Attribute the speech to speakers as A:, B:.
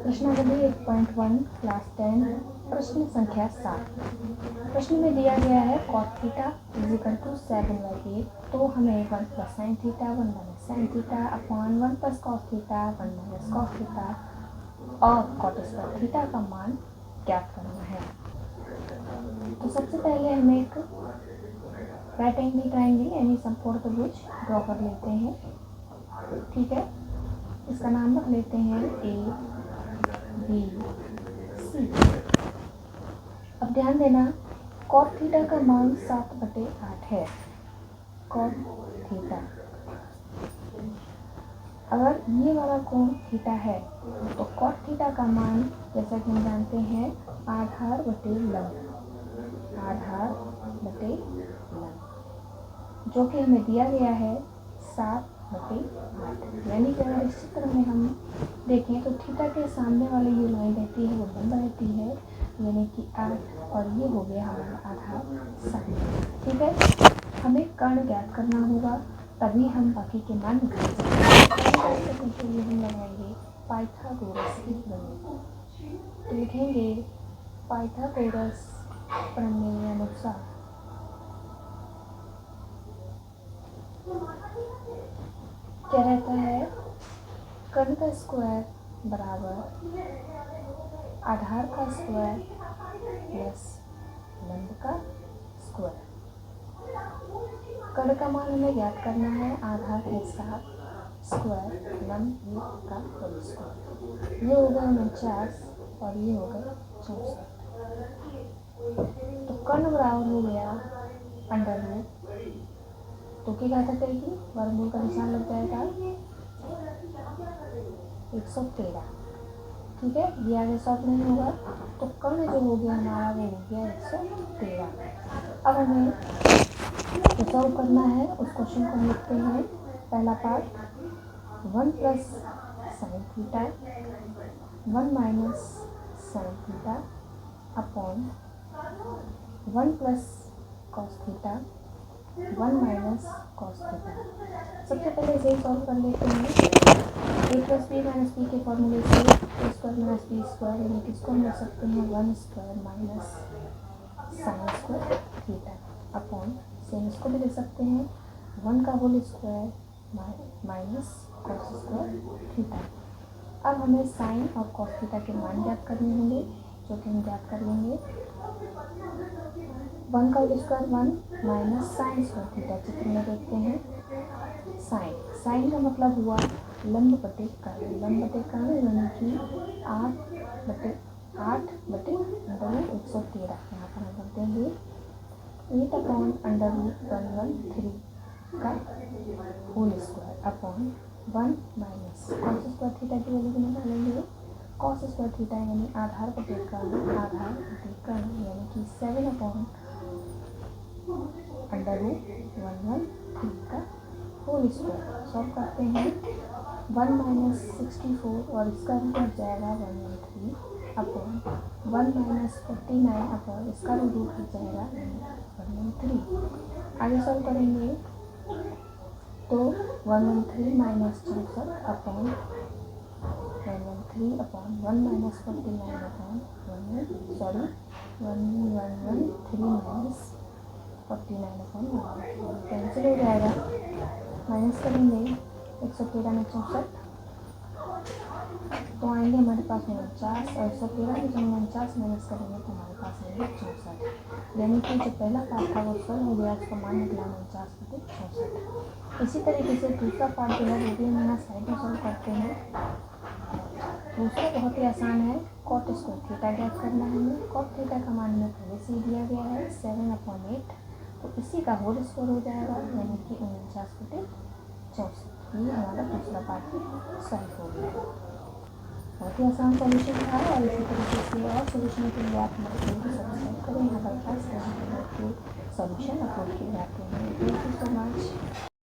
A: प्रश्नावली 1.1 क्लास 10 प्रश्न संख्या 7। प्रश्न में दिया गया है cot थीटा = 7/8, तो हमें 1 + sin theta 1 - sin theta upon 1 + cos theta 1 - cos theta और cot² थीटा का मान ज्ञात करना है। तो सबसे पहले हम एक राइट एंगल ट्रायंगल यानी समकोण त्रिभुज ड्रॉ कर लेते हैं। ठीक है, इसका नाम रख लेते हैं ABC। अब ध्यान देना, cot थीटा का मान 7/8 है। cot थीटा, अगर ये वाला कोण थीटा है तो cot थीटा का मान जैसा कि हम जानते हैं आधार बटे लंब, जो कि हमें दिया गया है 7/8। यानी कि अगर इस चित्र में हम देखें तो थीटा के सामने वाली ये लाइन रहती है वो लंब रहती है, यानी कि 8, और ये हो गया हमारा आधार साइन। ठीक है, हमें कर्ण ज्ञात करना होगा तभी हम बाकी के मान निकाल सकते हैं। लिए हम लगाएंगे पाइथागोरस की प्रमेय। तो लिखेंगे पाइथागोरस प्रमेय अनुसार क्या रहता है, कर्ण का स्क्वायर बराबर आधार का स्क्वायर प्लस लंब का स्क्वायर। कर्ण का मान हमें ज्ञात करना है आधार के साथ स्क्वायर लंब का होल स्क्वायर। ये हो गया 49 और ये हो गया 64। तो कर्ण बराबर हो गया √ तो क्या घात करेगी, वर्गमूल का निशान लग जाएगा 113। ठीक है, ये आगे सॉल्व नहीं होगा तो कर्ण जो हो गया हमारा वो हो गया 113। अब हमें जो सॉल्व करना है उस क्वेश्चन को हम लिखते हैं। पहला part 1 + sin theta 1 - sin theta upon 1 + cos theta 1 - cos theta. सबसे पहले इसे सॉल्व कर लेते हैं। a + b - p के फॉर्मूले से a² - b² यानी कि इसको हम लिख सकते हैं 1² - sin² थीटा अपॉन सेम इसको भी लिख सकते हैं 1 का होल स्क्वायर -cos² थीटा। अब हमें साइन और cos थीटा के मान ज्ञात करने होंगे, जो कि हम ज्ञात कर लेंगे 1 का होल स्क्वायर 1 - sin² थीटा। चित्र में देखते हैं साइन का मतलब हुआ लंब बटे कर्ण, यानी कि 8/8/113। यहाँ पर हम रख देंगे 8/113 का whole square upon 1 - cos² theta की वैल्यू में डालेंगे cos² थीटा यानी आधार बटे कर्ण, यानी कि 7/113 का होल स्क्वायर। सॉल्व करते हैं 1 - 64 और इसका रूट हट जाएगा 113 अपॉन 1 - 49 अपॉन इसका भी रूट हट जाएगा 113। आगे सॉल्व करेंगे तो 113 - 64 upon 113 upon 1 - 49 upon 113 -49 upon 113 cancel हो जाएगा। माइनस करेंगे 113 में 64 तो आएंगे हमारे पास 49 और 113 में जब 49 माइनस करेंगे तो हमारे पास आएंगे 64। यानी कि जो पहला पार्ट था वो सॉल्व हो गया, उसका मान निकला 49/64। इसी तरीके से दूसरा पार्ट जो है वो भी हम यहाँ साइड में सॉल्व करते हैं। दूसरा बहुत ही आसान है, cot² थीटा ज्ञात करना है हमें। cot थीटा का मान हमें पहले से ही दिया गया है 7/8, तो इसी का होल स्क्वायर हो जाएगा यानी कि 49/64। ये हमारा दूसरा पार्ट सॉल्व हो गया। बहुत ही आसान सॉल्यूशन था और इसी तरीके से और सॉल्यूशन के लिए आप हमारे चैनल को सब्सक्राइब करें। यहाँ पर खास करके सॉल्यूशन अपलोड किए जाते हैं। Thank you so much.